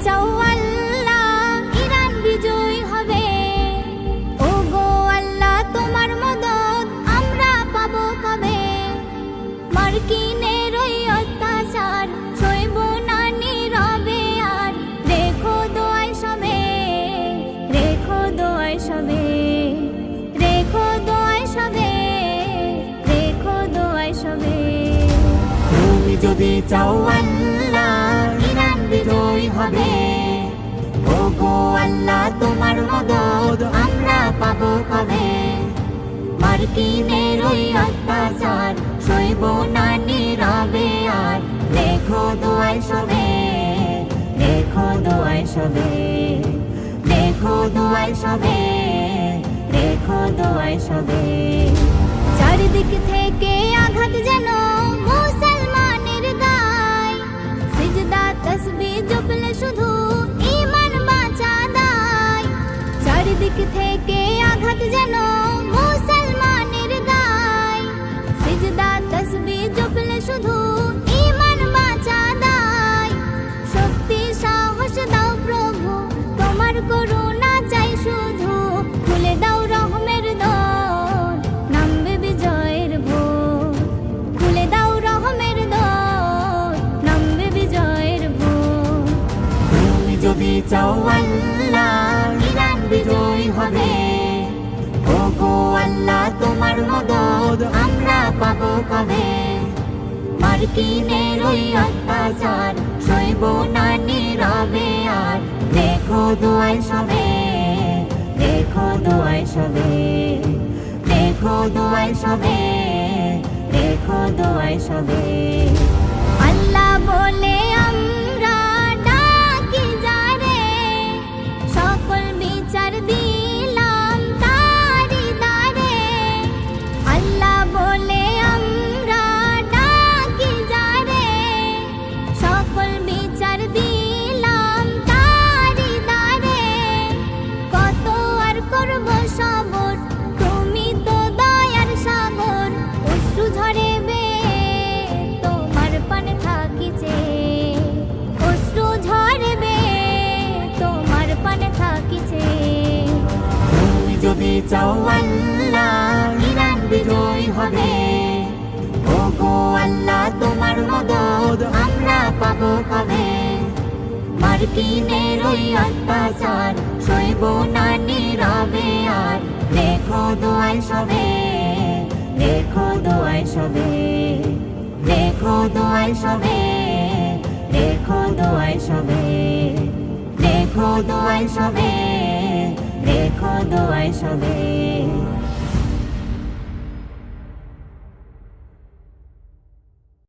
চাও আল্লাহ ইরান বিজয় হবে। ও গো আল্লাহ তোমার মদদ আমরা পাবো কবে? মার্কিনের ওই অত্যাচার সইব না নীরবে আর। রেখো দোয়ায় সবে, রেখো দোয়ায় সবে, রেখো দোয়ায় সবে, রেখো দোয়ায় সবে। তুমি যদি চাও আল্লাহ ইরান বিজয় হবে। ও গো আল্লাহ তোমার মদদ আমরা পাবো কবে? মার্কিনের ওই অত্যাচার সইব না নীরবে আর। রেখো দোয়ায় সবে, রেখো দোয়ায় সবে, রেখো দোয়ায় সবে, রেখো দোয়ায় সবে। চারিদিক থেকে আঘাত যেন মুসলমানের গায়। সিজদা তাসবিহ জপলে শুধু ঈমান বাঁচা দায়। চারিদিক থেকে আঘাত যেন মুসলমানের গায়। সিজদা তাসবিহ জপলে শুধু ঈমান বাঁচা দায়। শক্তি সাহস দাও প্রভু তোমার করুণা চাই শুধু। খুলে দাও রহমের দর নামবে বিজয়ের ভোর। খুলে দাও রহমের দর নামবে বিজয়ের ভোর। তুমি যদি চাও আল্লাহ ইরান বিজয় হবে। ও গো আল্লাহ তোমার মদদ আমরা পাবো কবে? মার্কিনের ওই অত্যাচার সইব না নীরবে আর। রেখো দোয়ায় সবে, রেখো দোয়ায় সবে, রেখো দোয়ায় সবে, রেখো দোয়ায় সবে। আল্লাহ বলে আমরা ডাকি যারে, সকল বিচার দিলাম তারি দ্বারে। আল্লাহ বলে আমরা ডাকি যারে, সকল বিচার দিলাম তারি দ্বারে। কত আর করব সবর তুমি তো দয়ার সাগর। অশ্রু ঝরে তোমার পানে থাকিছে, অশ্রু ঝরবে তোমার পানে থাকিছে। তুমি যদি চাও আল্লাহ ইরান বিজয় হবে। ও গো আল্লাহ তোমার মদদ আমরা পাবো কবে? মার্কিনের ওই অত্যাচার সইব না নীরবে আর। রেখো দোয়ায় সবে, রেখো দোয়ায় সবে, রেখো দোয়ায় সবে, রেখো দোয়ায় সবে, রেখো দোয়ায় সবে, রেখো দোয়ায় সবে।